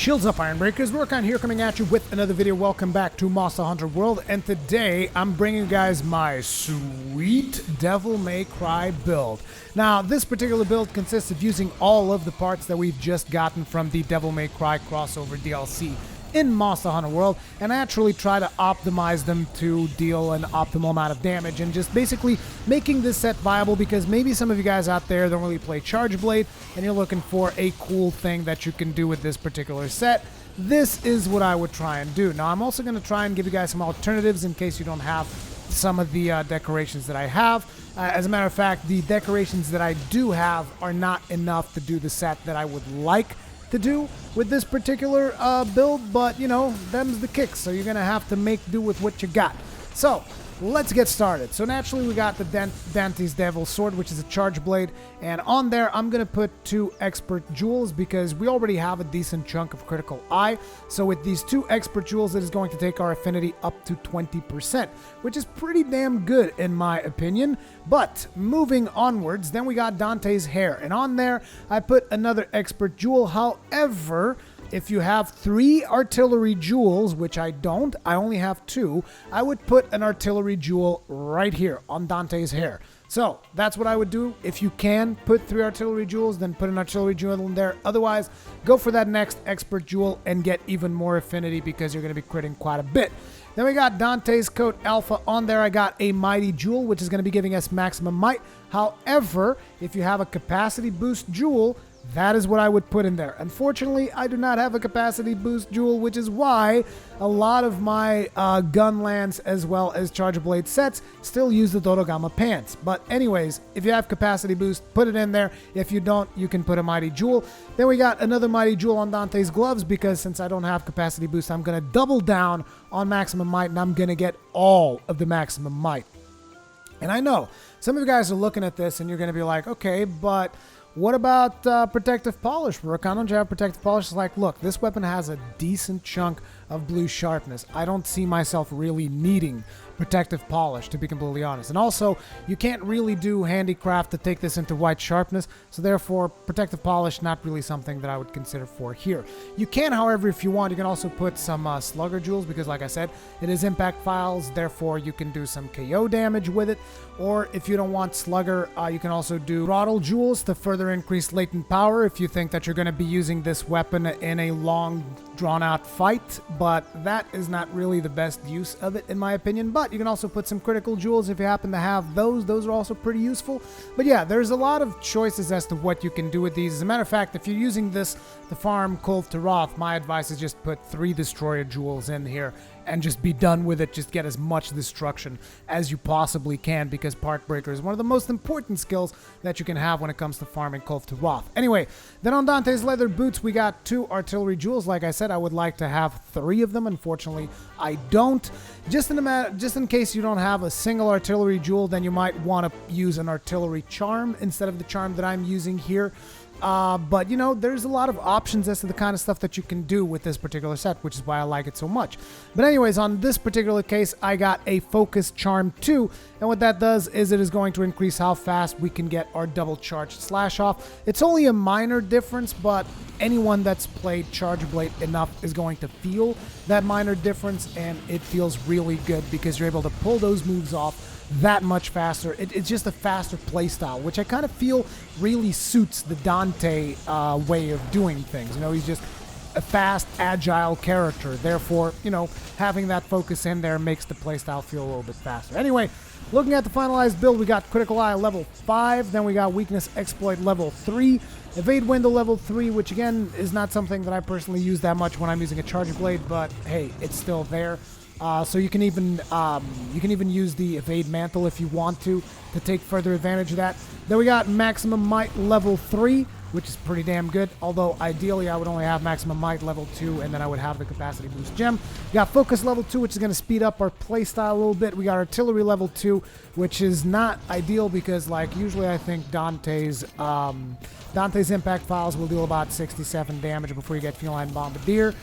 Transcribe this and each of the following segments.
Shields up, Iron Breakers. Rurikhan here, coming at you with another video. Welcome back to Monster Hunter World, and today I'm bringing you guys my sweet Devil May Cry build. Now, this particular build consists of using all of the parts that we've just gotten from the Devil May Cry crossover DLC in Monster Hunter World, and actually try to optimize them to deal an optimal amount of damage, and just basically making this set viable, because maybe some of you guys out there don't really play Charge Blade and you're looking for a cool thing that you can do with this particular set. This is what I would try and do. Now, I'm also going to try and give you guys some alternatives in case you don't have some of the decorations that I have. As a matter of fact, the decorations that I do have are not enough to do the set that I would like to do with this particular build, but you know, them's the kicks, so you're gonna have to make do with what you got. So let's get started. So naturally we got the Dante's Devil Sword, which is a charge blade, and on there I'm gonna put 2 expert jewels because we already have a decent chunk of critical eye. So with these 2 expert jewels, it is going to take our affinity up to 20%, which is pretty damn good in my opinion. But moving onwards, then we got Dante's hair, and on there I put another expert jewel. However, if you have 3 artillery jewels, which I don't, I only have 2, I would put an artillery jewel right here on Dante's hair. So that's what I would do. If you can put 3 artillery jewels, then put an artillery jewel in there. Otherwise, go for that next expert jewel and get even more affinity because you're going to be critting quite a bit. Then we got Dante's Coat Alpha. On there I got a Mighty Jewel, which is going to be giving us maximum might. However, if you have a capacity boost jewel, that is what I would put in there. Unfortunately, I do not have a capacity boost jewel, which is why a lot of my Gunlance as well as Charge Blade sets still use the Dodogama pants. But anyways, if you have capacity boost, put it in there. If you don't, you can put a Mighty Jewel. Then we got another Mighty Jewel on Dante's gloves, because since I don't have capacity boost, I'm going to double down on maximum might, and I'm going to get all of the maximum might. And I know some of you guys are looking at this and you're going to be like, okay, but what about protective polish, Rurikhan? Don't you have protective polish? It's like, look, this weapon has a decent chunk of blue sharpness. I don't see myself really needing protective polish, to be completely honest. And also, you can't really do handicraft to take this into white sharpness, so therefore, protective polish, not really something that I would consider for here. You can, however, if you want, you can also put some slugger jewels, because like I said, it is impact files, therefore you can do some KO damage with it. Or if you don't want slugger, you can also do throttle jewels to further increase latent power if you think that you're going to be using this weapon in a long, drawn-out fight, but that is not really the best use of it in my opinion. But you can also put some critical jewels if you happen to have those. Those are also pretty useful. But yeah, there's a lot of choices as to what you can do with these. As a matter of fact, if you're using this to farm Kulve Taroth, my advice is just put 3 destroyer jewels in here and just be done with it. Just get as much destruction as you possibly can, because Part Breaker is one of the most important skills that you can have when it comes to farming Kulve Taroth. Anyway, then on Dante's leather boots, we got 2 artillery jewels. Like I said, I would like to have 3 of them. Unfortunately, I don't. Just in case you don't have a single artillery jewel, then you might want to use an artillery charm instead of the charm that I'm using here. But you know, there's a lot of options as to the kind of stuff that you can do with this particular set, which is why I like it so much. But anyways, on this particular case, I got a Focus Charm 2, and what that does is it is going to increase how fast we can get our double charged slash off. It's only a minor difference, but anyone that's played Charge Blade enough is going to feel that minor difference, and it feels really good because you're able to pull those moves off that much faster. It's just a faster playstyle, which I kind of feel really suits the Dante way of doing things. You know, he's just a fast, agile character. Therefore, you know, having that focus in there makes the playstyle feel a little bit faster. Anyway, looking at the finalized build, we got Critical Eye level 5, then we got Weakness Exploit level 3, Evade Window level 3, which again is not something that I personally use that much when I'm using a Charge Blade, but hey, it's still there. So you can even use the Evade Mantle if you want to take further advantage of that. Then we got Maximum Might level 3, which is pretty damn good, although ideally I would only have Maximum Might level 2, and then I would have the Capacity Boost gem. We got Focus level 2, which is going to speed up our playstyle a little bit. We got Artillery level 2, which is not ideal because, like, usually I think Dante's impact files will deal about 67 damage before you get Feline Bombardier.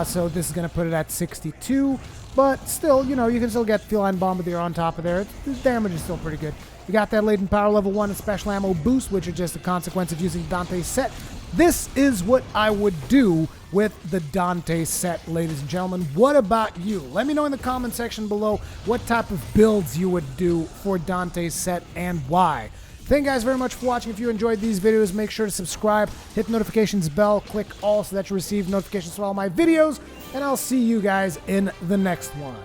So this is going to put it at 62. But still, you know, you can still get Feline Bombardier on top of there. The damage is still pretty good. We got that latent power level 1 and special ammo boost, which are just a consequence of using Dante Set This is what I would do with the Dante set, ladies and gentlemen. What about you? Let me know in the comment section below what type of builds you would do for Dante set and why. Thank you guys very much for watching. If you enjoyed these videos, make sure to subscribe, hit the notifications bell, click all so that you receive notifications for all my videos, and I'll see you guys in the next one.